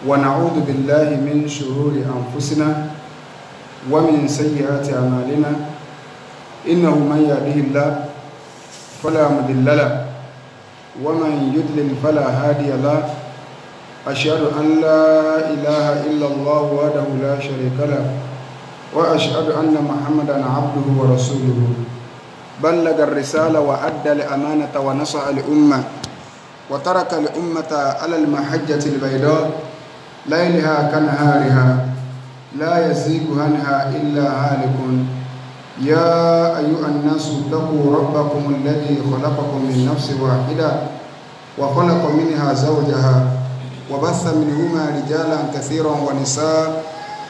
ونعوذ بالله من شرور أنفسنا ومن سيئات أعمالنا إنه من يهده الله فلا مضل له ومن يضلل فلا هادي له أشهد أن لا إله إلا الله وحده لا شريك له وأشهد أن محمدا عبده ورسوله بلغ الرسالة وأدى الأمانة ونصح الأمة وترك الأمة على المحجة البيضاء ليلها كنهارها لا يزيغ عنها إلا هالك يا أيها الناس اتقوا ربكم الذي خلقكم من نفس واحدة وخلق منها زوجها وبث منهما رجالا كثيرا ونساء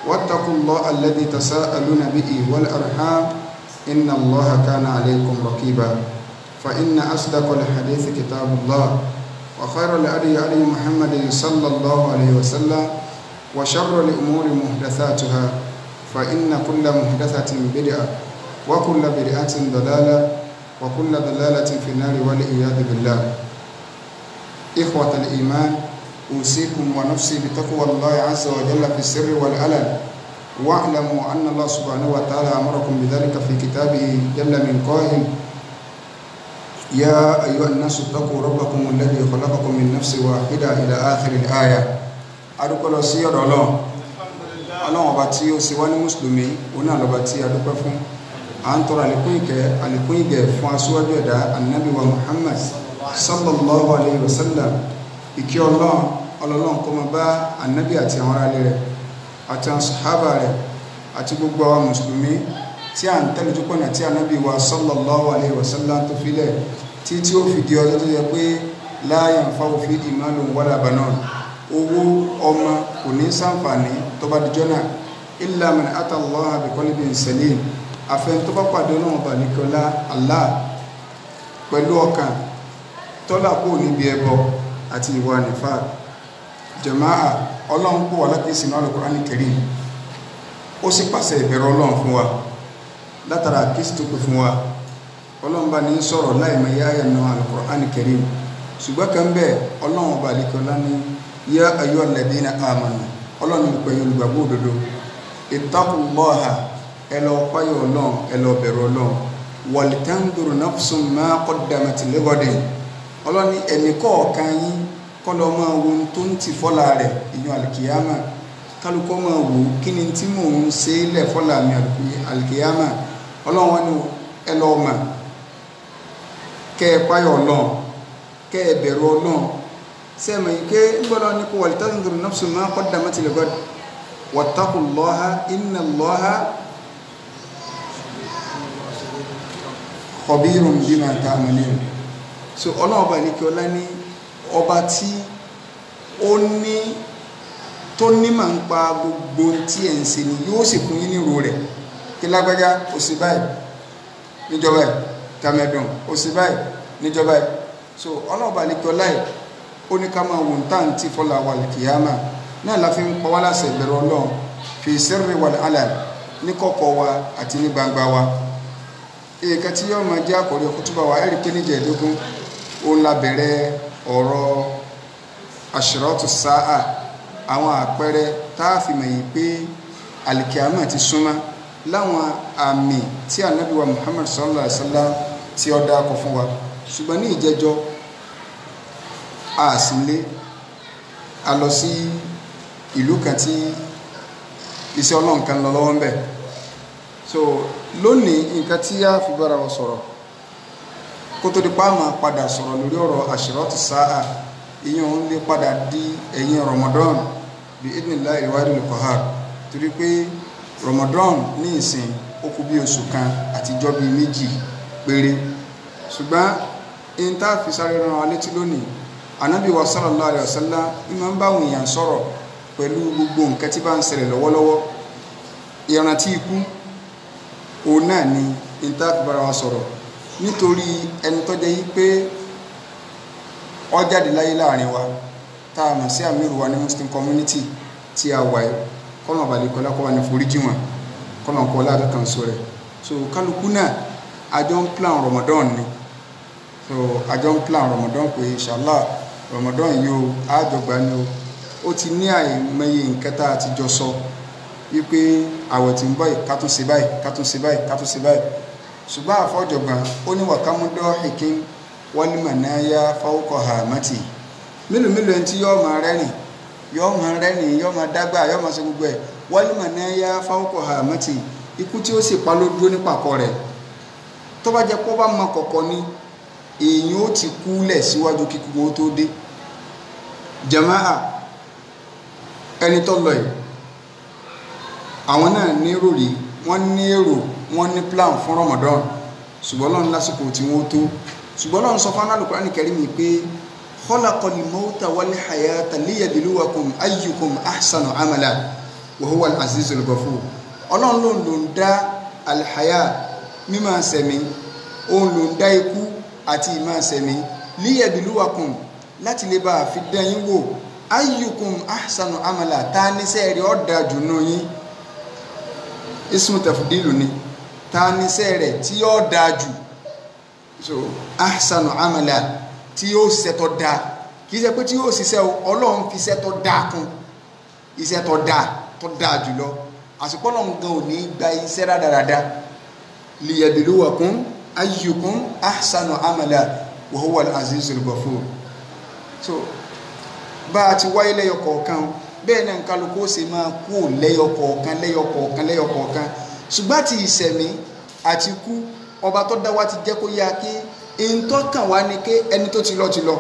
واتقوا الله الذي تساءلون به والأرحام إن الله كان عليكم رقيبا فإن أصدق الحديث كتاب الله وخير الهدي هدي محمد صلى الله عليه وسلم وشر الأمور محدثاتها فإن كل محدثة بدعة وكل بدعة ضلالة وكل ضلالة في النار والعياذ بالله. إخوة الإيمان أوصيكم ونفسي بتقوى الله عز وجل في السر والعلن واعلموا أن الله سبحانه وتعالى أمركم بذلك في كتابه جل من قائل يا أيها الناس اتقوا ربكم الذي خلقكم من نفس واحدة إلى آخر الآية. adúpẹ́ lọ sí ọ̀dọ̀ Ọlọ́run ọba tí ó ṣe wá ní mùsùlùmí òun náà lọ́ba tí adúpẹ́ fún à ń tọrọ àlékún ìgẹ̀ fún aṣíwájú ẹ̀dá annabi wa Muhammad sallallahu alayhi wa sallam. ìkẹ́ Ọlọ́run kó máa bá annabi àti àwọn aráalé rẹ̀ àti àwọn sàhábà rẹ̀ àti gbogbo àwọn mùsùlùmí tí a ń tẹ́lẹ̀ tó pọ̀nà tí annabi wa sallallahu alayhi wa sallam tó filẹ̀ tí ó fi di ọjọ́ tó yẹ pé la yanfa'u fihi malun wala banun, owó ọmọ kò ní ṣàǹfààní tó bá dijọ́ náà illa man ata Allah bi qalbin salim, àfẹn tó bá pàdé Ọlọ́run bá nìkọlá Allah pẹ̀lú ọkàn tọ́lá kó níbi ẹbọ àti ìwà nífà. Jàmáà, Ọlọ́run kó wà láti sínú Al-Qur'ani Karim, ó sì pàṣẹ ìbẹ̀rù Ọlọ́run fún wa látara kìí tó pè fún wa. Ọlọ́run bá ní sọ̀rọ̀ láìmọ̀ yáyà nù Al-Qur'ani Karim, ṣùgbọ́n kan bẹ́ẹ̀ Ọlọ́run bá nìkọlá ní yá ayyuhal ladina amanu, Ọlọ́run pẹ̀lú olùgbàgbọ́ òdodo, ittaqullaha, ẹ lọ páyọ̀ Ọlọ́run, ẹ lọ bẹ̀rù Ọlọ́run, wal tanzur nafsun ma qaddamat lighadin, Ọlọ́run ní ẹnì kọ̀ọ̀kan yín kọ́ lọ máa wo tó ń ti fọ́lá rẹ̀ ìyún alkiyama, kálukọ́ máa wò kí ni tí mò ń ṣe lẹ̀ fọ́lá mi alkiyama. Ọlọ́run wọn ni ẹ lọ mà kẹ́ ẹ páyọ̀ Ọlọ́run, kẹ́ ẹ bẹ̀rù Ọlọ́run. sẹ́mi ké gbọ́dọ̀ ní kó wal tanzur nafsun ma qaddamat lighad wattaqullaha innallaha khabirun bima ta'malun. So Ọlọ́run bá ní kí ọlá ní ọba tí ó ní tó ní máa ń pa gbogbo tí ẹ̀ ń ṣe ni yóò sì fún yín ní ìró rẹ̀ kí lágbájá ó sì báyìí níjọba ẹ̀ tàmẹ̀dùn ó sì báyìí níjọba ẹ̀. So Ọlọ́run bá ní kí ọlá ẹ̀ ó ní ká máa wò ń tàn tí fọ́lá wal kìyàmà náà la fi ń pa wá láṣẹ ìbẹ̀rù Ọlọ́run fi sirri wal alan, ní kọ̀kọ̀ wa àti ní gbangba wa. èèkà tí yóò máa jẹ́ àkọ́rí kútúbà wa ẹ̀rí pé níjẹ̀ẹ́dógún òun la bẹ̀rẹ̀ ọ̀rọ̀ ashratu sa'a, àwọn àpẹẹrẹ táàfì mẹ̀yìn pé alìkìyàmà ti súnmọ́ láwọn àmì tí ànábì wa Muhammad sallallahu alaihi wasallam tí ó dákọ̀ fún wa. ṣùgbọ́n ní ìjẹjọ́ àsìlé a lọ sí ìlú kan tí iṣẹ́ Ọlọ́run kan lọ lọ́wọ́ ń bẹ̀. So lónìí nǹkan tí a fi bára wa sọ̀rọ̀ kó tó di pa máa padà sọ̀rọ̀ lórí ọ̀rọ̀ ashratu sa'a, ìyẹn lè padà di ẹ̀yìn Ramadan bí idhnillahi al-wahidil qahhar, torí pé Ramadan ní ìsìn ó kù bí oṣù kan àtijọ́ bíi méjì péré. ṣùgbọ́n in tá fi sáré rán wa létí lónìí, Ànábì wa sallallahu alaihi wasallam ìmọ̀ ń bá àwọn èèyàn sọ̀rọ̀ pẹ̀lú gbogbo nǹkan tí bá ń ṣẹlẹ̀ lọ́wọ́lọ́wọ́. ìrántí ikú òun náà ni in tá fi bára wa sọ̀rọ̀, nítorí ẹni tó jẹ́ yí pé ó jáde láyé láàrin wa tá a mọ̀ sí àmírù wa ní Muslim community tí a wà yìí, kọ́nà balẹ̀ kọ́lá kọ́ wa ní foríjì wọn, kọ́nà kọ́lá kan sọ rẹ̀. So kálukú náà àjọ ń plan Ramadan ni, so àjọ ń plan Ramadan pé inshallah Ramadan yìí o àjọgbà ni o ó ti ní àìmọye nǹkan tá a ti jọ sọ wípé àwẹ̀ tí ń bọ̀ yìí ká tún ṣe báyìí ká tún ṣe báyìí ká tún ṣe báyìí ṣùgbọ́n àfọ́jọ̀gbọ́n ó ní wàkámúdọ́ hikin wọ́límọ̀ náà yá fáwọ́kọ̀ hàmátì mélòó mélòó ẹni tí yóò máa rẹ́rìn yóò máa dágbà yóò máa ṣe gbogbo ẹ̀ wọ́límọ̀ náà yá fáwọ́kọ̀ hàmátì ikú tí ó sì pa ló dúró ní pàkọ́ rẹ̀ tó bá jẹ́ pé ó bá mọ kọ̀kọ́ ní èèyàn ó ti kú lẹ̀ síwájú kíkú ó tó dé jàmáà ẹni tó lọ yìí àwọn náà ní ròrí wọ́n ní èrò wọ́n ní plan fún Ramadan ṣùgbọ́n lọ́n lásìkò tí wọ́n tó ṣùgbọ́n lọ́n sọ fún Al-Qur'ani Karim pé khalaqal mawta wal hayata liyabluwakum ayyukum ahsanu amala wa huwa al-azizul ghafur ọlọ́run ló ń dá alhaya mímọ̀ sẹ̀mí òun ló ń dá ikú àti ìmọ̀ sẹ̀mí liyabluwakum láti lè bá fi dán yín wò ayyukum ahsanu amala ta ní sẹ́ẹ̀rì ọ̀dà jùnú yín ismu tafdilu ni ta ní sẹ́ẹ̀rẹ̀ tí yóò dáa jù so ahsanu amala tí yóò ṣètò dáa kìí ṣe pé tí yóò ṣiṣẹ́ ọlọ́run fi ṣètò dáa kún iṣẹ́ tó dáa jùlọ àsìkò ọlọ́run gan ò ní gba iṣẹ́ rádaràda liyabluwakum ayyukum ahsanu amala wa huwa al-azizul ghafur so bá a ti wáyé lẹ́yọ kọ̀ọ̀kan bẹ́ẹ̀ náà kálukú ó sì máa kú lẹ́yọ kọ̀ọ̀kan ṣùgbọ́n ti ìṣẹ̀mí àti kú ọba tó dá wa ti jẹ́ kó yá kí ìntọ́kàn wá ní ké ẹni tó ti lọ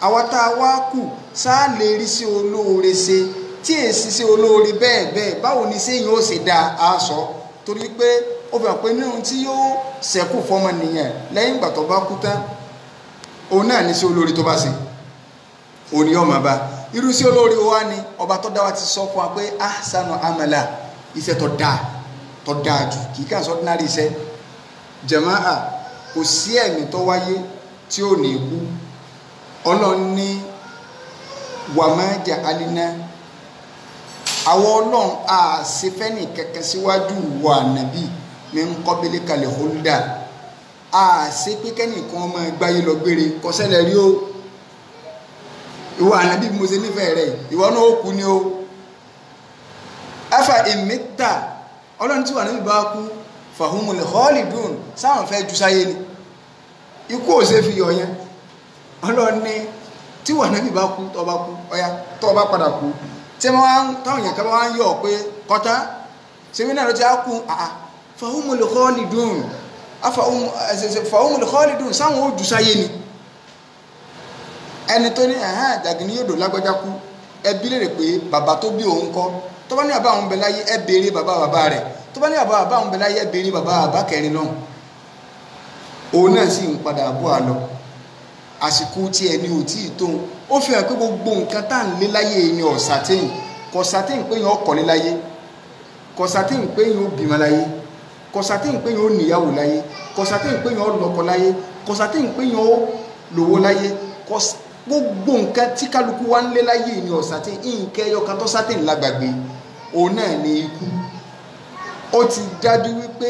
àwa tá a wá kù sáà lè rí sí olóore ṣe tí èsì sí olóore bẹ́ẹ̀ báwo ni sẹ́yìn ó ṣe dá a sọ torí pé ó fi hàn pé nínú tí yóò ṣẹ́kù fọmọ nìyẹn lẹ́yìn ìgbà tó bá kú tán òun náà ní sí olóore tó bá ṣe òun ni yóò máa bá irú sí olóore wa ni ọba tó dá wa ti sọ fún wa pé ahsanu amala iṣẹ́ tó dáa jù kì í kàn sọ ordinary iṣẹ́ jàmáà kò sí ẹ̀mí tó wáyé tí ò ní kú ọlọ́run ní wàmájà alina àwọn ọlọ́run àṣefẹ́nì kẹ̀kẹ́ síwájú wà nàbí min qablika al-khulda àṣepẹ́kẹ́ nìkan ọmọ gbáyé lọ gbére kọsẹ́lẹ̀ rí o ìwọ ànábì mo ṣe nífẹ̀ẹ́ rẹ̀ ìwọ náà ó kú ni o afa imita ọlọ́run tí wà níbi bá kú fahumul khalidun sáwọn fẹ́ jù sáyé ni ikú ò ṣe fi yọ yẹn ọlọ́run ní tí wà níbi bá kú tọ́ bá kú ọya tọ́ bá padà kú tí wọ́n táwọn yẹn ká bá ń yọ pé kọta sẹ́mi náà ló ti á kú fahumul khalidun sáwọn ó jù sáyé ni ẹni tó ní Jàgínní yóò dò lágbájá kú ẹbí lè rè pé bàbá tó bí òun kọ́ tó bá ní àbá àwọn bẹ̀láyé ẹ béèrè bàbá rẹ̀ tó bá ní àbá àwọn bẹ̀láyé ẹ béèrè bàbá kẹrin lọ́hùn òun náà sì ń padà bọ́ àlọ́ àsìkò tí ẹni ò tí ì tóun ó fi hàn pé gbogbo nǹkan tá à ń lé láyé ni ọ̀sàtẹ́yìn kọ̀sàtẹ́yìn pé yẹn ó kọ́lé láyé kọ̀sàtẹ́yìn pé yẹn ó bímọ láyé kọ̀sàtẹ́yìn pé yẹn ó níyàwó láyé kọ̀sàtẹ́yìn pé yẹn ó lọ́kọ láyé kọ̀sàtẹ́yìn pé yẹn ó lówó láyé gbogbo nǹkan tí kálukú wá ń lé láyé ni ọ̀sàtẹ́yìn nǹkan ẹyọkan tó sátẹ́yìn lágbàgbé òun náà ní ikú ó ti dájú wípé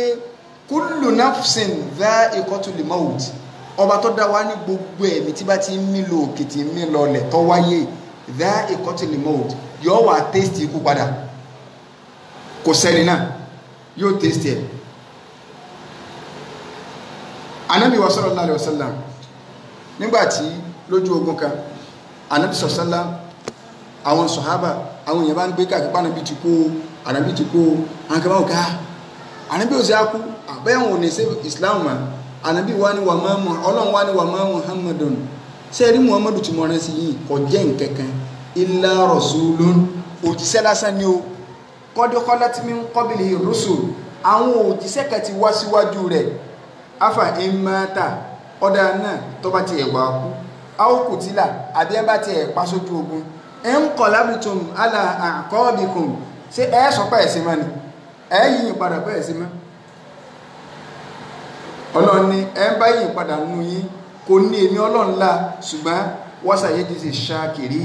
kullu nafsin dha'iqatul maut ọba tó dá wa ní gbogbo ẹ̀mí tí bá ti ń mí lọ òkè tí ń mí lọlẹ̀ tó wáyé dha'iqatul maut yóò wá tẹ́sítì ikú padà kò sẹ́ni náà yóò tẹ́sítì ẹ̀ Ànábì wa sallallahu alaihi wasallam nígbàtí lójú ogun kan Ànábì sallallahu àwọn sọ̀hábà àwọn èèyàn bá ń gbé káàkiri Ànábì ti kú àwọn kan bá wò ká Ànábì ò sí á kú àbẹ́yàwó ní sí Islam ma Ànábì wá ní ọlọ́run wá ní wà máa Muhammadun ṣe rí Muhammadu tí mo rán sí yìí kò jẹ́ nǹkankan illa rasulun òjíṣẹ́ lásán ni o qad khalat min qablihi rusul àwọn òjíṣẹ́ kan ti wá síwájú rẹ̀ afa imata ọ̀dà náà tó bá ti ẹ̀gbà kú aw kutila àbí ẹ bá ti ẹ̀ pa sójú ogun inqalabtum ala a'qabikum ṣé ẹ sọ pé ẹ̀sìn mọ́ ni ẹ yìí padà pé ẹ̀sìn mọ́ ọlọ́run ní ẹ bá yìí padà nù yín kò ní èmi ọlọ́run lá ṣùgbọ́n wọ́sàyé ti ṣe ṣáàkiri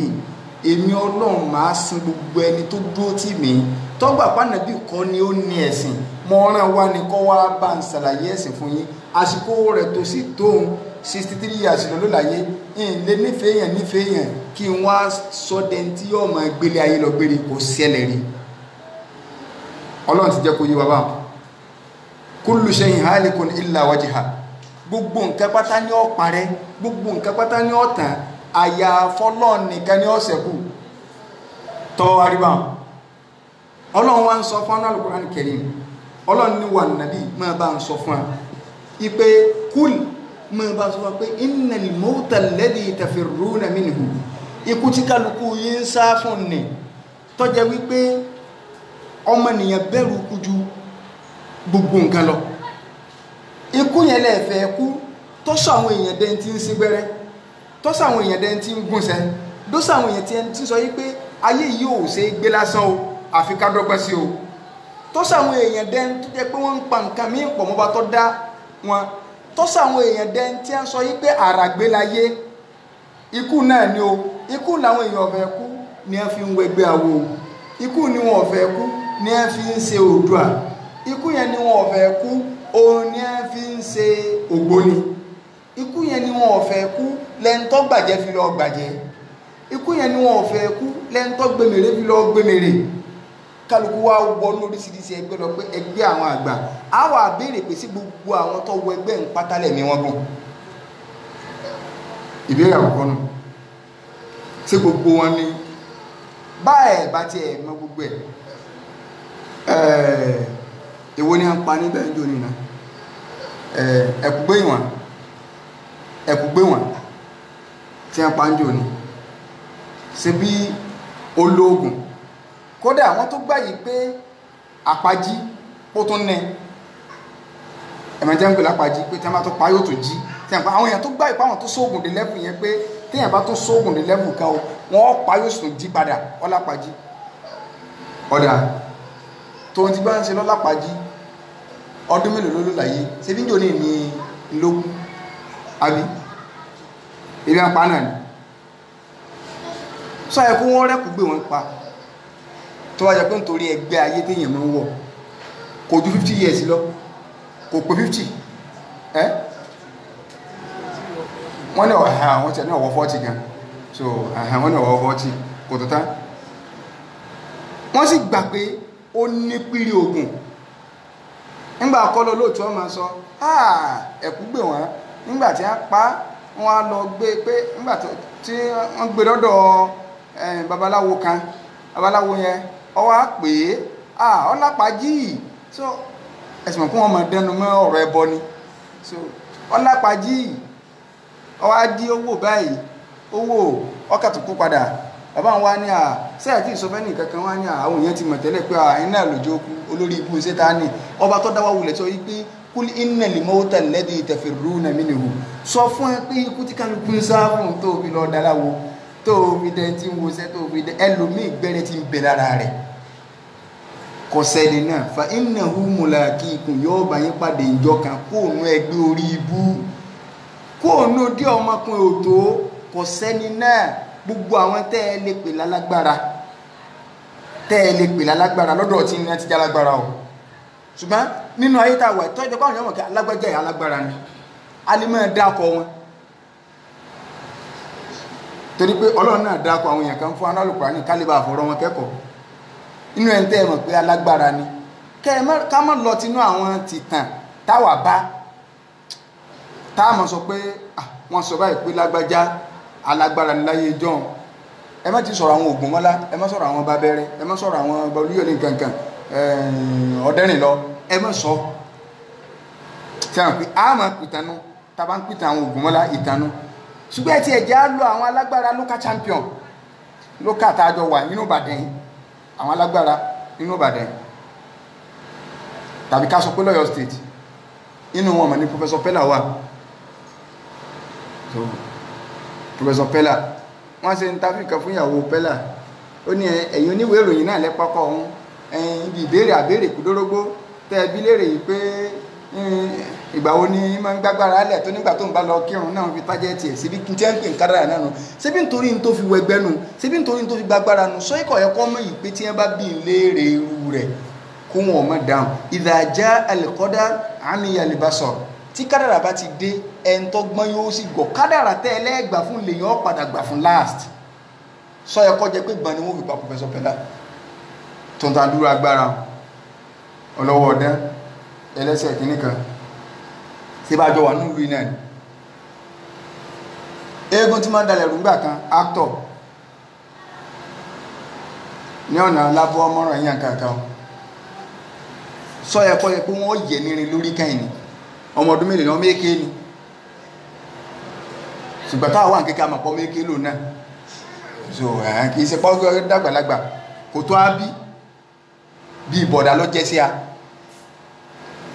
èmi ọlọ́run máa sin gbogbo ẹni tó dúró tì mí tọ́gbà pànàbí kọ́ ni ó ní ẹ̀sìn mọ́ ọ̀ràn wa ni kọ́ wá bá ń ṣàlàyé ẹ̀sìn fún yín àsìkò rẹ̀ tó sì tóun 63 years ló láyé ń lé nífẹ̀ẹ́ yẹn kí n wá sọ́dẹ̀ tí yóò máa gbélé ayé lọ gbére kò ṣẹlẹ̀ rí. Ọlọ́run ti jẹ́ kó yé wa bá kullu shay'in halikun illa wajha, gbogbo nǹkan pátá ní ó parẹ́, gbogbo nǹkan pátá ní ó tán, àyàfi Ọlọ́run nìkan ní ó ṣẹ́kù. Tọ́ àríbá Ọlọ́run wá ń sọ fún Al-Qur'an Karim, Ọlọ́run ní wà nàbí máa bá ń sọ fún wa ipe kúl máa bá sọ fún wa pé innal mawta alladhi tafirruna minhu, ikú tí kálukú yín sá fún ni tó jẹ́ wípé ọmọnìyàn bẹ̀rù kú ju gbogbo nǹkan lọ. Ikú yẹn lẹ́ẹ̀fẹ́ kú tó sọ àwọn èèyàn dẹ́n tí ń sí gbẹ́rẹ́, tó sọ àwọn èèyàn dẹ́n tí ń gúnṣẹ́, tó sọ àwọn èèyàn tí ń sọ yí pé ayé yìí ò ṣe gbé lásán o àfi ká dọ́gbẹ́ sí o, tó sọ àwọn èèyàn dẹ́n tó jẹ́ pé wọ́n ń pa nǹkan mí pọ̀ mọ́ba tó dá wọn, tó sọ àwọn èèyàn dẹ́n tí ń sọ yí pé àràgbé láyé. Ikú náà ni o, ikú làwọn èèyàn ọ̀fẹ́ kú ni wọ́n fi ń wẹgbẹ́ àwo, ikú ni wọn ọ̀fẹ́ kú ni wọ́n fi ń ṣe Oòduà, ikú yẹn ni wọn ọ̀fẹ́ kú òun ni wọ́n fi ń ṣe Ògbóni, ikú yẹn ni wọn ọ̀fẹ́ kú lẹ́ńtọ́ gbàjẹ́ fi lọ gbàjẹ́, ikú yẹn ni wọn ọ̀fẹ́ kú lẹ́ńtọ́ gbẹmèrè fi lọ gbẹmèrè. Kálukú wa wọnú oríṣiríṣi ẹgbẹ́ lọ pé ẹgbẹ́ àwọn àgbà á wà béèrè pé sí gbogbo àwọn tó wọ ẹgbẹ́ ń pátálẹ̀ ní wọn gùn. Ìbéèrè àkọ́kọ́ nù, sí gbogbo wọn ni báyẹ̀ bá ti ẹ̀ mọ gbogbo ẹ̀ èwo ni a ń pa níbẹ̀ ń jò nínú ẹ̀kùgbé wọn tí a ń pa ń jò ní ṣe bí ológun. Kódà àwọn tó gbà yìí pé àpájí ó tún nẹ ẹ̀mẹ̀jẹ́ ń pè lápájí pé tí a bá tó pa yóò tó jí, tí a pa àwọn èèyàn tó gbà yìí pé àwọn tó sóògùn dé lẹ́fù yẹn pé tí a bá tó sóògùn dé lẹ́fù kan o wọ́n pa yóò sì jí padà ọlápájí. Ọ̀dà tó ti bá ń ṣe lọ́lápájí ọdún mélòó ló láyé ṣe bí jò ní lógún àbí ilé apá náà ni sọ ẹ̀kú wọ́n rẹ́kù gbé wọn pa tó wájá pé nítorí ẹgbẹ́ ayé téèyàn mọ́ wọ̀ kò ju 50 years lọ, kò pé 50 wọ́n ní ọ̀hán wọ́n tẹ̀ ní ọ̀wọ́ 40 gan, so wọ́n ní ọ̀wọ́ 40 kò tó tán. Wọ́n sì gbà pé ó ní pírí ogun nígbà kọ́lọ́ lóòtú ọmọ sọ ẹ̀kú gbé wọn nígbà tí a pa wọn á lọ gbé pé nígbà tí wọ́n gbé lọ́dọ̀ babaláwo kan, babaláwo yẹn ọwọ́ á pè é ọlápàájì, so ẹ̀sìn mọ̀ kún wọn mọ̀ dẹnu mọ́ ọ̀rọ̀ ẹbọ ni, so ọlápàájì ọwọ́ á dí owó báyìí owó ọkàtúnkú padà. Bàbá wa ní sẹ́ẹ̀tì ìsọfẹ́nì kankan wá ní àwọn èèyàn ti mọ̀ tẹ́lẹ̀ pé iná lòjó olórí ibú Sátánì ọba tó dáwà wulẹ̀ sọ wípé kúl innal mawta alladhi tafirruna minhu, sọ fún ẹ pé ikú tí kálukú ń sá fún tó fi lọ dáláwo tó fi dẹ tí ń wọṣẹ́ tó fi dẹ ẹlòmíì gbẹ́rẹ́ ti ń bẹ lára rẹ̀ kò sẹ́ni náà fa innahu mulaqikum yóò bá yín pàdé ìjọ kan kóònù ẹgbẹ́ orí ibú kóònù dí ọmọkùnrin òtó kò sẹ́ni náà. Gbogbo àwọn tẹ́ ẹ lè pè lálágbára lọ́dọ̀ tí ní ti jálágbára o, ṣùgbọ́n nínú ayé tàwà tọ́jọ́ pàwọn èèyàn mọ̀ kí alágbájá ìyá alágbára ni a lè mọ́ dákọ wọn torí pé Ọlọ́run náà dákọ àwọn èèyàn kan fún Al-Qur'ani ní kálíbà àfọ̀rọ̀ wọn kẹ́kọ̀ọ́ inú ẹ̀ ń tẹ́ mọ̀ pé alágbára ni ká mọ́ lọ tinú àwọn tìtàn táwà bá táàmọ̀ sọ pé wọ́n sọ báyìí pé lágbájá alágbára ní láyé john. Ẹ má ti sọ̀rọ̀ àwọn Ògúnmọ́lá, ẹ má sọ̀rọ̀ àwọn Babẹ́rẹ́, ẹ má sọ̀rọ̀ àwọn Olúyọ̀lé nǹkankan Ọ̀dẹ́rìnlọ, ẹ má sọ tí a ń pè á máa pìtànú tàbá ń pìtàn àwọn Ògúnmọ́lá ìtànú, ṣùgbọ́n ẹ ti ẹ̀jẹ̀ á lọ àwọn alágbára local champion local tààjọ wà nínú Ìbàdàn, àwọn alágbára nínú Ìbàdàn tàbí ká sọ pé l'Ọ́yọ́ state inú wọn mọ̀ ní Professor Pella wà. Professor Pella wọ́n ṣe ń tafíkà fún ìyàwó Pella ó ní ẹ̀yin oníwèé ìròyìn náà lẹ́pàkọ́ ọ̀hún ibi ìbéèrè àbéèrè kúdórógbó tẹ́ bí léèrè yìí pé ìgbà wo ni máa ń gbágbára lẹ̀ tó nígbà tó ń bá lọ kírun náà fi tájẹ́ẹ̀tì ẹ̀ síbi kí n tẹ́ ń pè ń kádàrà náà nù síbi nítorí tó fi wẹgbẹ́ nù síbi nítorí tó fi gbágbára nù sọ ikọ̀ ẹ̀kọ́ mọ̀ yìí pé tí wọ́n bá bí léèrè irú rẹ̀ kó wọn mọ̀ dáhùn idha jaa al-qadar amiya al-basar tí kádàrà bá ti dé ẹni tó gbọ́n yóò sì gọ̀ kádàrà tẹ́lẹ̀ gbà fún lèyàn padà gbà fún last sọ yẹ kọ́ jẹ́ pé gbọ́n ni wọ́n fi pa Professor Pẹ̀lá tó ń ta dúró agbára ọlọ́wọ́ ọ̀dán ẹlẹ́sẹ̀ kìíní kan tí bá jọ wà nílùú iná ni eégún tí máa ń dalẹ̀ rúgbà kan actor ní ọ̀nà lábọ́ ọmọràn èèyàn kankan sọ yẹ kọ́ yẹ pé wọ́n yẹ nírin lórí kẹ́yìn ni ọmọ ọdún mélòó náà méèké ni ṣùgbọ́n táwọn wà ń kékeré àmọ̀pọ̀ méèké lò náà so kì í ṣe pọ́ dàgbàlagbà kò tó á bí ìbọ̀dà lọ jẹ́ sí a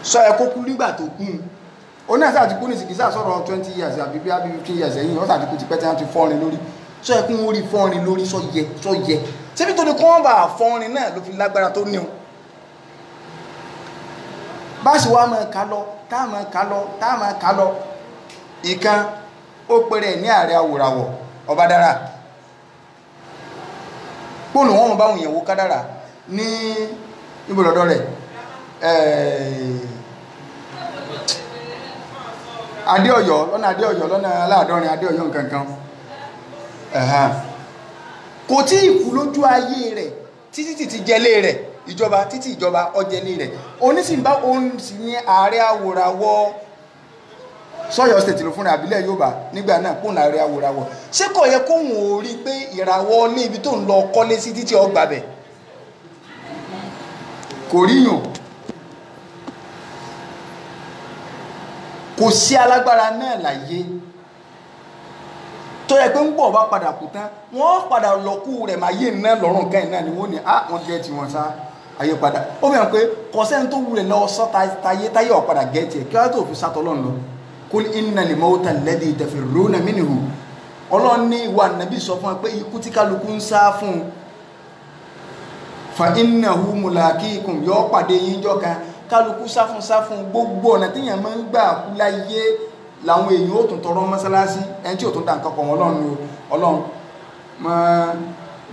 sọ ẹ kó kú nígbà tó kún ó náà sáà ti kú ní ìsìnkísà sọ̀rọ̀ 20 years àbí bí 15 years ẹ̀yìn ó sáà ti kú ti pẹ́ tí wọ́n ti fọ́rin lórí sọ ẹ kún orí fọ́rin lórí sọ yẹ síbi tó ní kọ́ wọ́n bá fọ́rin náà ló fi lágbára tó ní o bá sì wá máa ká lọ táàmà ká lọ ìkan ó pèrè ní ààrẹ awòràwọ̀ ọba dára pọ́nù wọn bá òyìnbó kádàrà ní ibùdó rẹ̀ adéọ̀yọ́ lọ́nà aláàdọ́rin adéọ̀yọ́ nǹkankan kò tí ìkú lójú ayé rẹ̀ títí ti jẹlé rẹ̀ ìjọba ọjẹlé rẹ̀ onísìnbá òun sì ní ààrẹ awòràwọ̀ sọ́yọ́ state ló fúnra àbílẹ̀ Yorùbá nígbà náà pòun ààrẹ awòràwọ̀ ṣé kò yẹ kóhun ò rí pé ìràwọ̀ ní ibi tó ń lọ kọ́lé sí títí ọgbà bẹ̀ kò ríyàn kò sí alágbára náà láyé tó yẹ pé ń bọ̀ bá padà kú tán wọ́n padà lọ́kù rẹ̀ máa yé náà lọ́rùn kẹ́yìn náà ni wọ́n ní wọ́n gẹ́ tí wọ́n sá ayé padà ó mẹ́rin pé kọ̀sẹ́ni tó wulẹ̀ lọ sọ táyé ọ̀padà gẹ́ tiẹ̀ kí wọ́n tó fi sátọ́ lọ́nà lọ kul innal mawta alladhi tafirruna minhu Ọlọ́run ní ìwà nàbí sọ fún wa pé ikú tí kálukú ń sá fún fa innahu mulaqikum yóò pàdé yín jọ́ kan kálukú sáfún gbogbo ọ̀nà tíyàn máa ń gbà kú láyé làwọn èèyàn ó tún tọrọ mọ́sálásí ẹni tí ò tún dá nǹkan pọ̀ wọn Ọlọ́run mọ́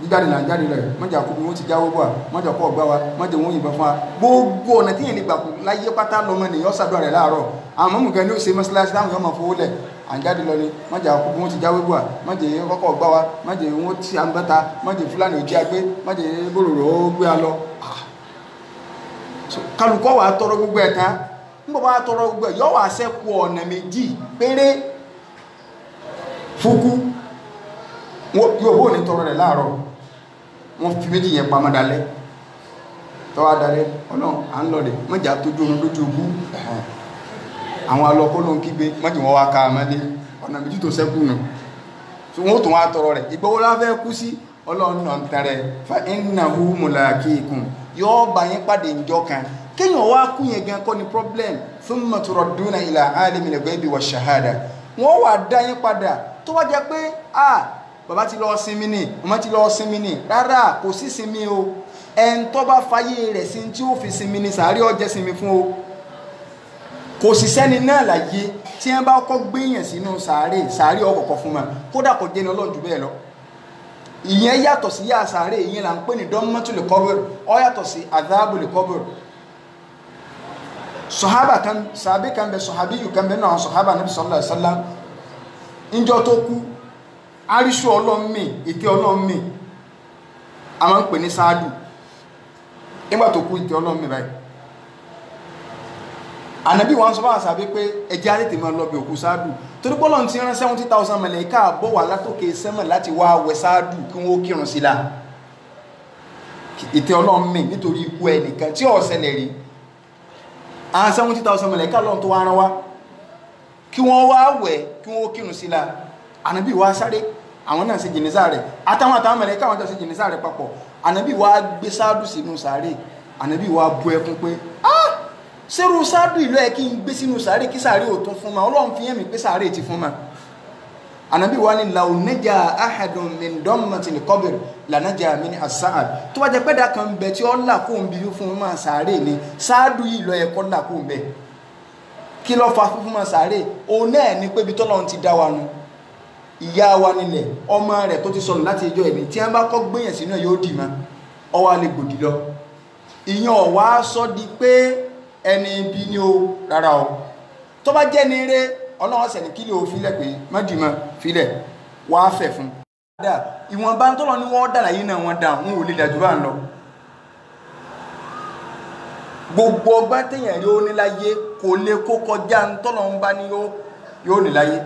jíjáde là ń jáde rẹ̀ mọ́jà kú bí wọ́n ti jáwó bọ̀ mọ́jà kọ́ ọ̀gbá wa mọ́jà wọ́n yìnbọn fún wa gbogbo ọ̀nà tíyàn lè gbà kú láyé pátá lọ́mọ ènìyàn ṣàdúrà rẹ̀ láàárọ̀ àwọn mọ́mù kan ní ó ṣe mọ́sálásí táwọn yóò máa fowó lẹ̀ à ń jáde lọ ni mọ́jà kú bí wọ́n ti jáwó bọ̀ mọ́jà kọ́kọ́ ọ̀gbá wa mọ́jà wọ́n ti à ń bẹ́ta mọ́jà fúlàní ò jí agbé mọ́jà bòròrò ó gbé a lọ kálukọ́ wà tọrọ gbogbo ẹ̀ tán nígbà wà tọrọ gbogbo ẹ̀ yọ́ wà sẹ́kù ọ̀nà méjì péré fúkú yóò bó ní tọrọ rẹ̀ láàárọ̀ wọ́n fi méjì yẹn pamọ́ dalẹ́ tọ́wọ́ dalẹ́ Ọlọ́run à ń lọ rẹ̀ mọ́jà tó dúró lójú ogún àwọn alọ́kọ́ ló ń kígbe mọ́jì wọ́n wá ká àmọ́lé ọ̀nà méjì tó sẹ́kù nù wọ́n tó wá tọrọ rẹ̀ ìgbówó láfẹ́ kú sí Ọlọ́run náà ń tẹ̀rẹ̀ fa innahu mulaqikum yóò bá yín pàdé ìjọ kan kéèyàn wá kú yẹn gan kọ́ ni problem thumma turadduna ila alimil ghaibi wash shahada wọ́n wà dá yín padà tó wá jẹ́ pé bàbá ti lọ sinmi ni màmá ti lọ sinmi ni rárá kò sí sinmi o ẹn tó bá fayé rẹ̀ sí tí ó fi sinmi ni sàárè ọjẹ́ sinmi fún o kò sì sẹ́ni náà láyé tí wọ́n bá kọ́ gbéyàn sínú sàárè ọkọ̀ọ̀kọ̀ fún ma kódà kò jẹ́ ní Ọlọ́run jù bẹ́ẹ̀ lọ ìyẹn yàtọ̀ sí yà sàárè ìyẹn là ń pè ní dọ́mọ́tòlè kọ́bùrù ọ yàtọ̀ sí àdábòlè kọ́bùrù sàhábì kan bẹ sọ̀hábíyù kan bẹ náà sọ̀hábà Nabi sallallahu alaihi wasallam ìjọ tó kú aríṣù ọlọ́mì ìtẹ́ ọlọ́mì a máa ń pè ní sáádù nígbà tó kú ìtẹ́ ọlọ́mì báyìí ànàbí wọn sọ fáwọn sàbí pé ẹjẹ́ àti tèmi lọ bí òkú sáádù torí pọ́lọ̀ ti rán 70,000 mẹ̀lẹ́kà bọ́ wà látòkè sẹ́mọ̀ láti wá wẹ sáádù kí wọ́n kírun sí la ìtẹ́ ọlọ́mì nítorí ikú ẹnìkan tí ó ṣẹlẹ̀ rí àwọn 70,000 mẹ̀lẹ́kà lọ́n tó wá rán wá kí wọ́n wá wẹ̀ kí wọ́n kírun sí la ànàbí wá sáré àwọn náà ṣe jìnnìsá rẹ̀ àtàwọn mẹ̀lẹ́kà wọn jọ ṣe jìnnìsá rẹ̀ papọ̀ ànàbí wá gbé sáádù sínú sàárè ànàbí wá bú ẹkún pé sẹ́rù sáádù ìlú ẹ̀ kí n gbé sínú sàárè kí sàárè ò tún fún ma Ọlọ́run fi yẹ́mì pé sàárè ti fún ma ànàbí wá ní law naja ahadun min dammatil qabr la naja min as-sa'ad tó wá jẹ́ pẹ́dà kan bẹ̀ tí ó là kó ń bí fún ma sàárè ni sáádù ìlú ẹ̀ kọ́ là kó ń bẹ̀ kí ló fa fún ma sàárè òun náà ní pé bí tọ́lọ́run ti dá wa nu ìyá wa nílẹ̀ ọmọ rẹ̀ tó ti sọnù láti ẹjọ́ ẹ̀mí tí wọ́n bá kọ́ gbéyàn sínú ẹ̀ yóò dì ma ọwọ́ alẹ́ gbòdì lọ ìyàn ọ̀wá sọ di pé ẹni bí ní o rárá o tó bá jẹ́ ní eré ọlọ́run ṣẹ̀ ní kílẹ̀ ò filẹ̀ pé mọ́dìmọ́ filẹ̀ wàá fẹ̀ fún ìwọ̀nba tọ́lọ ní wọ́n dára yìí náà wọ́n dá wọn ò lè dájú bá ń lọ gbogbo ọgbà téèyàn rí ó ní láyé kò lè kó kọjá ń tọ́lọ ń bá ní yóò ní láyé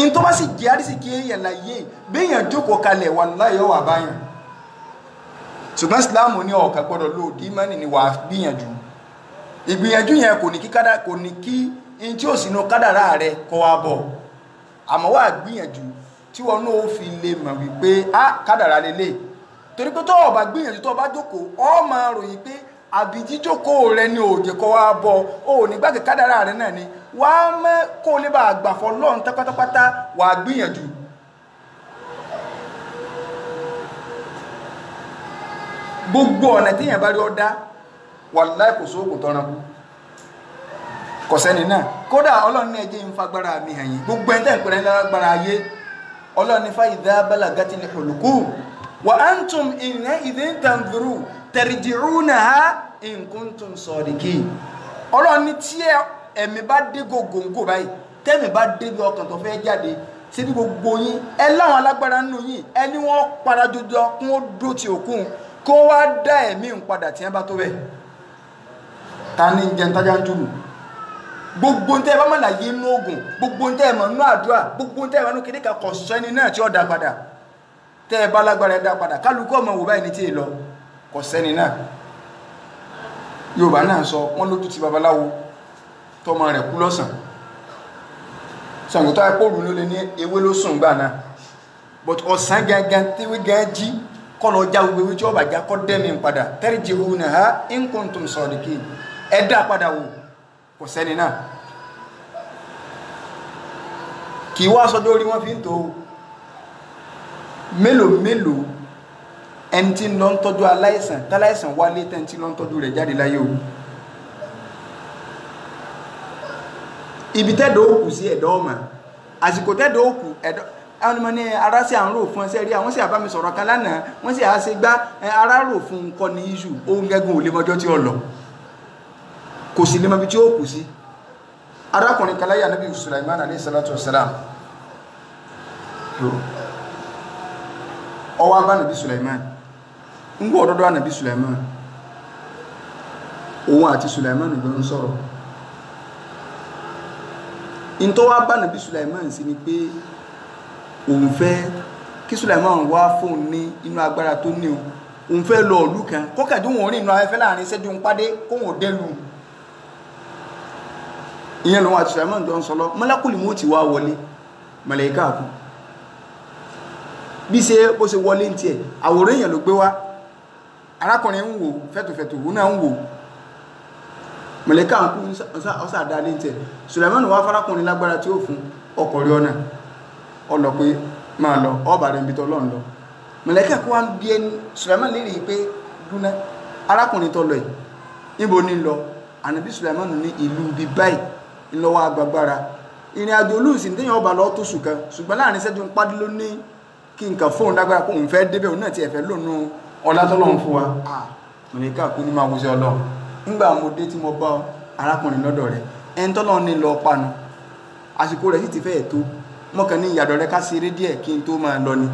in tó bá sì jẹ́ àrísìkí èèyàn láyé béèyàn jókòó kalẹ̀ wà láyé wà báyàn ṣùgbọ́n ìsìláàmù ní ọ̀kà gbọ́dọ̀ lòdì mọ́nì ni wà gbìyànjú ìgbìyànjú yẹn kò ní kí in tí ò sínú kádàrá rẹ kọ́ wa bọ̀ àmọ́ wà gbìyànjú tí wọn náà fi lè mọ̀ wípé kádàrá lélẹ̀ torí pé tó o bá gbìyànjú tó o bá jókòó o máa ròyìn pé àbí jíjókòó rẹ ní òjè kọ́ wa bọ̀ o ní gbàgbé kádàrá rẹ náà ni wà á mọ́ kó o lè bá àgbàfọ́ lọ́run pátápátá wà á gbìyànjú. gbogbo ọ̀nà téèyàn bá rí ọ dá wàláhì kò sóògùn tọ́ran kò sẹ́ni náà kódà ọlọ́run ní ẹjẹ́ ń fagbára mi hàn yín gbogbo ẹni tẹ́ ń pèrè lágbára ayé ọlọ́run ní fa'idha balagatil hulqum wa antum idhin tanzurun tarji'unaha in kuntum sadiqin ọlọ́run ní tí ẹ̀mí bá dé gògóńgò báyìí tẹ́mi bá dé bí ọkàn tó fẹ́ jáde sí bí gbogbo yín ẹ láwọn alágbára nínú yín ẹni wọ́n para jọjọ kún ó dó ti òkun kó wá dá ẹ̀mí ń padà tí wọ́n bá tó bẹ̀ ta ní jẹntájá ń túlù gbogbo ń tẹ́ ẹ bá mọ̀ láyé inú ogun gbogbo ń tẹ́ ẹ mọ̀ inú àdúrà gbogbo ń tẹ́ ẹ mọ̀ inú kéde kan kọ̀ sọ ẹni náà tí ó dá padà tẹ́ ẹ bá lágbára ẹ dá padà kálukú ọmọ wò báyìí ní tí ì lọ kọ̀ sẹ́ni náà Yorùbá náà sọ wọ́n lójú ti babaláwo tọmọ rẹ̀ kú lọ́sàn sọ̀gbọ́tọ́ ẹ̀pọ̀rù ló lé ní ewé ló sùn gbà náà but ọ̀sán gangan tíwé gan jí kọ́ lọ já gbogbo ewé tí ó bà já kọ́ dẹ́mi padà tarji'unaha in kuntum sadiqin ẹ dá padà wò kò sẹ́ni náà kì í wá sọjọ́ orí wọn fi ń tó mélòó ẹni tí ń lọ ń tọ́jú aláìsàn táláìsàn wálé tẹ́ ń tí lọ ń tọ́jú rẹ̀ jáde láyé o ibi tẹ́dọ̀ òkú sí ẹ̀dọ́ ọmọ àsìkò tẹ́dọ̀ òkú ẹ̀dọ́ àwọn ọmọ ní ara sí àrùn rò fún ẹsẹ̀ rí àwọn sì àbámi sọ̀rọ̀ kan lánàá wọ́n sì àá ṣe gbá ara rò fún nǹkan ní iṣu ohun gẹ́gùn ò lè mọjọ́ tí ó lọ kò sí lè mọ ibi tí ó kù sí arákùnrin kan láyé Ànábì Sulaiman alayhi salatu wassalam ọwọ́ abá Ànábì Sulaiman ń gbọ́ ọ̀dọ́dọ́ Ànábì Sulaiman òun àti Sulaiman jọ ń sọ̀rọ̀ in tó wá bá Ànábì Sulaiman sí ni pé òun fẹ́ kí Sulaiman wá fóun ní inú agbára tó ní òun fẹ́ lọ ìlú kan kọ́kàdé wọn rìn inú afẹ́fẹ́ láàrin ìṣẹ́jú ń pàdé kóhùn dẹ́lu ìyẹn lòun àti Sulaiman jọ ń sọ lọ mọ́lákùlì mú ti wá wọlé màláíkà kú bí ṣe bó ṣe wọlé ń tiẹ̀ àwòrán èèyàn ló gbé wá arákùnrin ń wò fẹ́tòfẹ́tò òun náà ń wò màláíkà ń kú ọ̀sà dáadé ń tiẹ̀ Sulaiman wá fárákùnrin lágbára tí ó fún ọkọ̀ rí ọ̀nà ọlọ pé máa lọ ọba rẹ̀ ń bí tọ́lọ́ ń lọ màláíkà kó wá ń bí ẹni Sulaiman lè rí pé dúná arákùnrin tọ́lọ ẹ̀ níbo ní lọ Ànábì Sulaiman ní ìlú bí báyìí ńlọ́wọ́ agbágbára ìrìn àjò olùsìn téèyàn ọba lọ tó sùn kan ṣùgbọ́n láàrin ìṣẹ́jú ń pádé ló ní kí nǹkan fóun lágbára kó òun fẹ́ débẹ̀ òun náà ti ẹ̀fẹ́ lónú ọlá tọ́lọ́run fún wa màláíkà kú ní máa wùsẹ̀ ọlọ́run nígbà mo dé tí mo bá arákùnrin lọ́dọ̀ rẹ̀ ẹni tọ́lọ́run ní lọ panu àsìkò rẹ̀ sì ti fẹ́ tó mọ́kàn ní ìyàdọ̀ rẹ̀ ká ṣeré díẹ̀ kí n tó máa lọ ni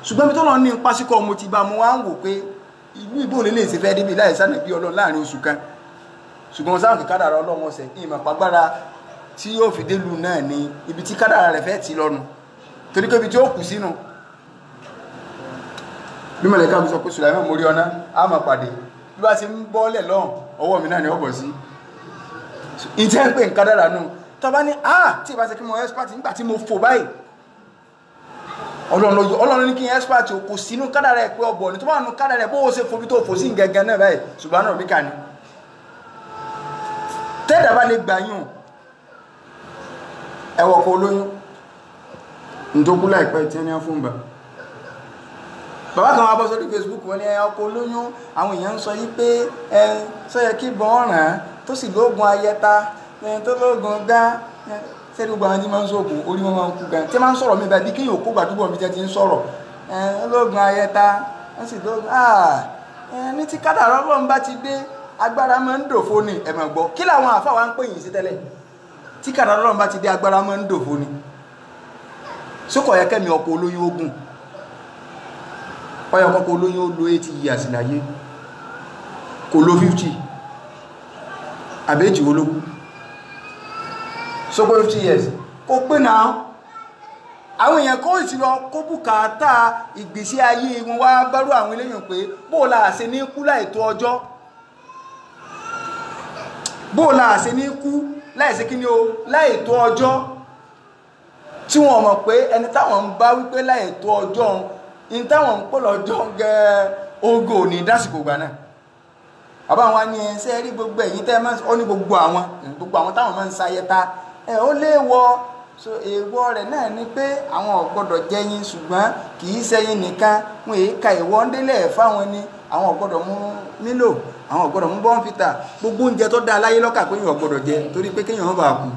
ṣùgbọ́n bí tọ́lọ́run ní pásíkọ̀ mo ti bá mo wá ń wò pé ìlú ìbò lè ṣe fẹ́ débi láì sánà bí ọlọ́run láàrin oṣù kan ṣùgbọ́n sáwọn kì kádàrà ọlọ́run ọ̀sẹ̀ ìmọ̀ pàgbára tí yóò fi délù náà ní ibi tí kádàrà rẹ̀ fẹ́ ti lọ́nu torí pé ibi tí ó kù sínú bí mọ̀lẹ́ká bí sọ pé Sulaiman mórí ọ̀nà á máa pàdé bí bá ti ń bọ́ọ̀lẹ̀ lọ́hùn ọwọ́ mi náà ni ó bọ̀ sí ìtẹ́ ń pè ń kádàrà nù tọba ní tí ìbá ṣe kí mo expert nígbà tí mo fò báyìí Ọlọ́run ní kí n expert kò sínú kádàrà ẹ̀ pé ọbọ̀ ní tó bá nù kádàrà ẹ̀ bó o ṣe fò bí tó fò sí gẹ́gẹ́ náà báyìí ṣùgbọ́n náà bí kà ní tẹ́ẹ̀dà bá lè gbà yùn ẹwọ̀ kò olóyún nítòkú láìpẹ́ tí ẹni á fún bàbá kan wá bọ́ sórí Facebook wọ́n ní ọkọ̀ olóyún àwọn èèyàn ń sọ yí pé sọ́yẹ kí bọ́n ràn án tó sì lóògùn ayẹta tó lóògùn gá sẹ́ni gbogbo àwọn tí máa ń sọ̀gùn orí wọn máa ń kú gan tí máa ń sọ̀rọ̀ mi báyìí kí yóò kó gbàdúgbò mi jẹ́ ti ń sọ̀rọ̀ lóògùn ayẹta wọ́n sì lóògùn ní tí kádàrá Ọlọ́run bá ti dé agbára máa ń dòfo ni ẹ̀mọ̀ gbọ́ kí làwọn àfáà wa ń pè yín sí tẹ́lẹ̀ tí kàdà Ọlọ́run bá ti dé agbára máa ń dòfo ni sókọ̀ yẹ kẹ́mi ọkọ̀ olóyún ogun ọyọ kọ́kọ́ olóyún ó lo 80 years láyé kò lo 50 àbẹ́jì ológun sókò 50 years kò pé náà àwọn èèyàn kó ìsìlọ kó bùkátà ìgbésí ayé wọn wá bárú àwọn eléyàn pé bóòlà àṣẹ ní kú láìtó ọjọ́ bóòlà àṣẹ ní kú láìsí kí ni o láìtó ọjọ́ tí wọ́n mọ̀ pé ẹni táwọn ń bá wípé láìtó ọjọ́ in táwọn ń pọ̀ lọ́jọ́ gẹ́ ogo ní dásìkò gbà náà àbá wọn ní ẹsẹ́ rí gbogbo ẹ̀yìn tẹ́ máa ó ní gbogbo àwọn táwọn máa ń sayẹta ẹ̀ ó léèwọ̀ so èèwọ̀ rẹ̀ náà ni pé àwọn ò gbọ́dọ̀ jẹyin ṣùgbọ́n kì í ṣẹyin nìkan wọn èé ka ìwọ́ ń délẹ̀ fáwọn ni àwọn ò gbọ́dọ̀ mú Milo àwọn ò gbọ́dọ̀ mú Bonfita gbogbo oúnjẹ tó dáa láyé lọ́kà pé èèyàn ò gbọ́dọ̀ jẹ torí pé kéèyàn bá kú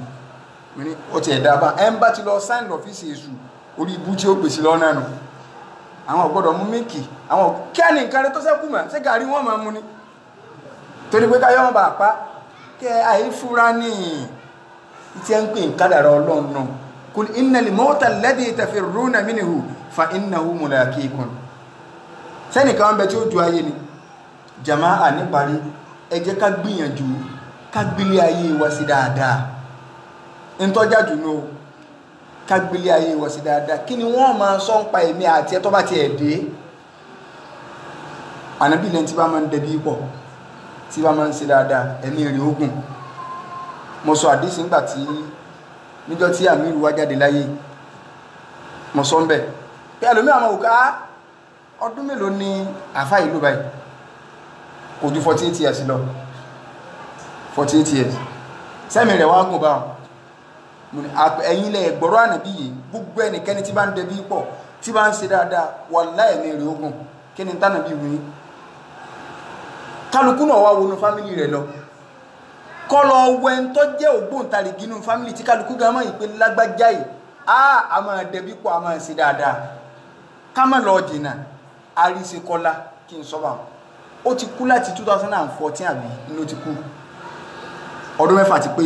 ó ti ẹ̀dá bá ẹ̀ ń bá ti lọ sáìn lọ́fíìsì èṣù orí ibú tí ó gbèsè lọ́nà nù àwọn ò gbọ́dọ̀ mú mílìkì àwọn kẹ́ni nǹkan rẹ tó sẹ́kù mà ṣé gàrí wọn máa mú ni torí pé káyọ̀ wọn bá pa kẹ́ àìfúra ní tí ẹ ń pè ń kádàrá Ọlọ́run náà kul innal mawta alladhi tafirruna minhu fa innahu mulaqikum sẹ́nìkan wọn bẹ tí ó ju ayé ni jàmáà níparí ẹ jẹ́ ká gbìyànjú ká gbélé ayé wa sí dáadáa ntọ́jà jù ní o ká gbélé ayé wa sí dáadáa kí ni wọ́n máa sọ ń pa èmi àti ẹ tó bá ti ẹ̀ dé ànábì lẹ́ni tí bá máa ń dẹbi pọ̀ tí bá máa ń ṣe dáadáa ẹ̀mí rẹ̀ ogun mo sọ àdísì nígbà tí níjọ́ tí àmìrù wá jáde láyé mo sọ ń bẹ̀ pé ẹlòmí àwọn òkà ọdún mélòó ni àfá ìlú báyìí kò ju 48 years lọ 48 years sẹ́mi rẹ̀ wá gùn báwọn ẹ̀yin lẹ̀ gbọ́rọ̀ ànàbí yìí gbogbo ẹnikẹ́ni tí bá ń dẹbi pọ̀ tí bá ń ṣe dáadáa wallahi ẹ̀mí rẹ̀ ogun kí ni tánàbí wí kálukú náà wá wọnú fámìlì rẹ̀ lọ kọlọ wẹ́n tó jẹ́ ògbóǹtarìgì nínú fámìlì tí kálukú gan mọ́ ìpé lágbájá yìí a máa dẹbí pọ̀ a máa ṣe dáadáa ká má lọ dènà àríṣekọlá kí n sọ́bà ó ti kú láti 2014 àbí inú ti kú ọdún 6 ti pé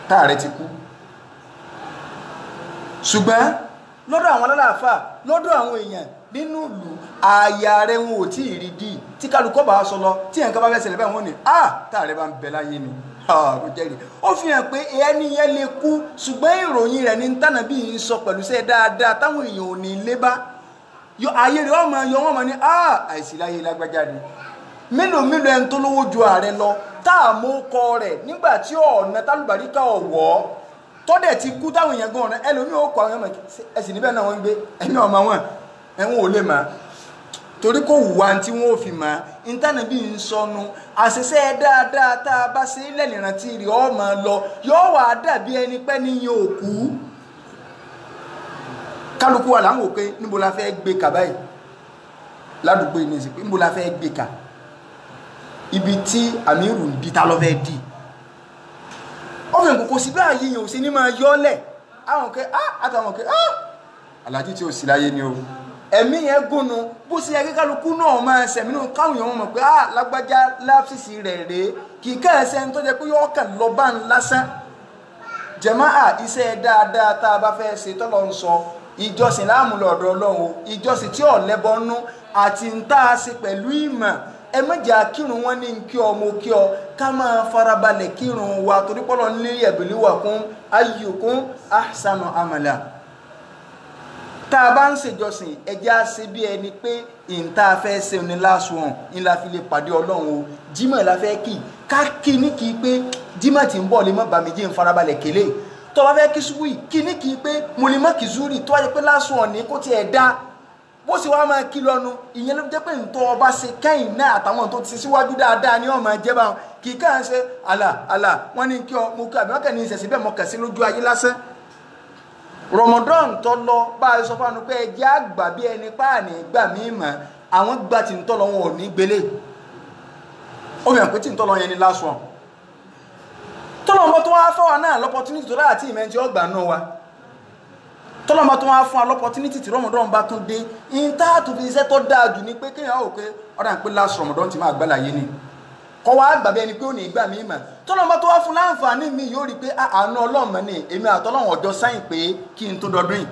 táàrẹ ti kú ṣùgbọ́n lọ́dọ̀ àwọn alálàáfà lọ́dọ̀ àwọn èèyàn nínú ìlú ààyà rẹ̀ wọn ò tí ì rí dì tí kálukọ́ bá sọ lọ tí ẹ̀ǹkan bá fẹ́ ṣẹlẹ̀ báyìí wọ́n ní táàrẹ bá ń bẹ láyé ni ó jẹ́rìí ó fi hàn pé ẹni yẹn lè kú ṣùgbọ́n ìròyìn rẹ̀ ní tànà bí ń sọ pẹ̀lú sẹ́ dáadáa táwọn èèyàn ò ní lé bá ayé rẹ̀ ọmọ yọ wọ́n mọ̀ ní àìsí láyé lágbájá ni mélòó ẹni tó lówó ju ààrẹ lọ táàmú kọ rẹ̀ nígbà tí ọ̀nà tálùbáríkà ọ̀wọ́ tọ́dẹ̀ ti kú táwọn èèyàn gan ọ̀nà ẹlòmíì ó kọ àwọn ọmọ ẹ̀sìn níbẹ̀ náà wọ́n ń gbé ẹ̀mí ọmọ wọn ẹ̀wọ̀n ò lè máa torí kò wùwá tí wọ́n fi máa ìtànà bí ń sọnù àṣẹṣẹ dáadáa tá a bá ṣe ilẹ̀ ìrántí rí ọmọ lọ yóò wà dàbí ẹni pẹ́ níyàn òkú kálukú wà láwọn òkè níbo la fẹ́ gbé kà báyìí ládùúgbò yìí ní ìsìnkú níbo la fẹ́ gbé kà ibi tí àmírù ń di ta lọ fẹ́ di ọ̀fìn kòkó sí bá yíyan ò sí ní máa yọ́lẹ̀ àwọn òkè àtàwọn òkè alájí tí ó sì láyé ni o ẹ̀mí yẹn gúnnu bó sì yẹ kí kálukú náà máa ṣẹ̀mí náà káwọn èèyàn mọ̀ pé lágbájá láfíìsì rẹ̀ rèé kì í kẹ́ẹ̀sẹ̀ ń tó jẹ́ pé yọ́ kàn lọ bá ń lásán jàmáà iṣẹ́ dáadáa tá a bá fẹ́ ṣe tọ́lọ́ ń sọ ìjọsìn láàmú lọ́dọ̀ Ọlọ́run ìjọsìn tí ò lẹ́bọnú àti ń tá a ṣe pẹ̀lú ìmọ̀ ẹ mẹ́jà kírun wọn ní kí ọ mo kí ọ ká máa farabalẹ̀ kírun wa torí pọ́lọ́ nílé ẹ̀bìlíwà kún ayyukum ahsanu amala tá a bá ń ṣèjọsìn ẹjẹ́ á ṣe bí ẹni pé ìta fẹ́ ṣe ní lásùwọ̀n ńlá fi lè pàdé Ọlọ́run o jímọ̀ la fẹ́ kí ká kí ní kí pé jímọ̀ tí ń bọ̀ lè mọ́ bàmí jí ń farabalẹ̀ kélé tó bá fẹ́ kí ṣubú kí ní kí pé mo lè mọ́ kí zúrì tó wáyé pé lásùwọ̀n ní kó tiẹ̀ dá bó sì wá máa kí lọ́nu ìyẹn ló jẹ́ pé ntọ́ ọba ṣe kẹ́yìn náà àtàwọn tó ti ṣe síwájú dáadáa ní ọmọ ẹjẹ́ bá wọn kì í káà ṣe àlà wọ́n ní kí ọ mo kí àbí wọ́n kẹ́ ní ìṣẹ̀sí bẹ́ẹ̀ mọ́ kẹ̀ sí lójú ayé lásán Ramadan tó lọ bá a sọ fún pé ẹjẹ́ àgbà bí ẹni páàní gbà mí mọ̀ àwọn gbà tí ń tọ́lọ wọn ò ní gbélé ó fi hàn pé tí ń tọ́lọ yẹn ní last one tọ́lọ ọmọ tó wá fọ́wà náà l'opportunity tó láti ìmẹ́ntí ọgbà náà wa tọ́lọ ọmọ tó wá fún wa l'opportunity tí Ramadan bá tún dé in tá tó fi iṣẹ́ tó dáa jù ní pé kéèyàn ò pé ọ̀dà ń pé last Ramadan ti máa gbálà yé ni kọ́ wá gbàgbé ẹni pé ó ní ìgbà míì mà tọ́lọ́run bá tó wá fún láǹfààní mi yóò rí pé àánú Ọlọ́run ní èmi àtọ́lọ́run ọjọ́ sáyìn pé kí n tó dọdún yìí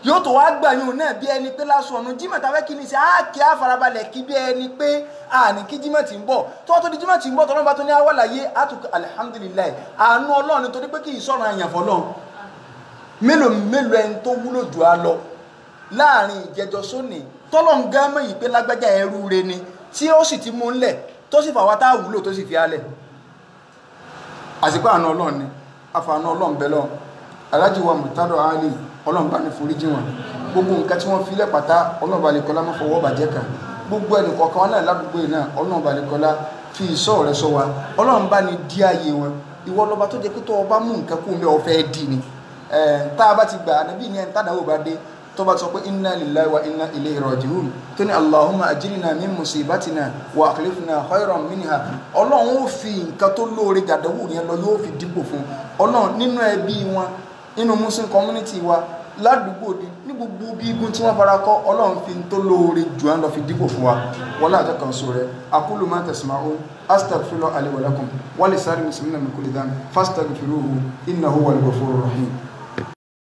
yóò tó wá gbà yún náà bí ẹni pé lásán ọ̀nà jímọ̀ tàbí kí ni ṣe kí á farabalẹ̀ kí bí ẹni pé ní kí jímọ̀ tí ń bọ̀ tó tó di jímọ̀ tí ń bọ̀ tọ́lọ́run bá tó ní awọ́láyé àtúkọ̀ alihamudulilayi àánú Ọlọ́run nítorí pé kì í sọ̀rọ̀ àyànfọ́ lọ́run mélòó ẹni tó wúlò jù á lọ láàrin ìjẹjọ sóní tọ́lọ́run gán mọ̀ yìí pé lágbájá ẹrú re ni tí ó sì ti mú ńlẹ̀ tó sì fàwọn tá wúlò tó sì fi álẹ̀ àsìkò àánú Ọlọ́run ni àfàánú Ọlọ́run bẹ́ lọ Alhaji wa Murtado Ali Ọlọ́run bá ní foríjì wọn gbogbo nǹkan tí wọ́n fi lẹ̀ pátá Ọlọ́run bá lè kọ́lá má fọwọ́ bàjẹ́ kan gbogbo ẹnì kọ̀ọ̀kan wọn náà ládùúgbò yìí náà Ọlọ́run bá lè kọ́lá fi ìṣọ́ rẹ̀ sọ wa Ọlọ́run bá ní dí ààyè wọn ìwọ lọ́ba tó jẹ́ pé tó ọba mú nǹkan kú mi ọ̀fẹ́ dì ní tá a bá ti gbà ànábì ní ẹni tádàwó bá dé tó bá sọ pé inna lillahi wa inna ilayhi raji'un tó ní Allahumma ajirna min musibatina wa akhlifna khayran minha Ọlọ́run ó fi nǹkan tó lóore gàdánwò yẹn lọ yóò fi dípò fún Ọlọ́run nínú ẹbí wọn nínú Muslim community wa ládùúgbò ní gbogbo bí igun tí wọ́n fara kọ́ Ọlọ́run fi tó lóore jù án lọ fi dípò fún wa wọ́n láàjọ kan sọ rẹ̀ aqulu ma tasma'un astaghfirullaha li wa lakum wa lisa'iril muslimina min kulli dhanbin fastaghfiruhu innahu huwal ghafurur rahim.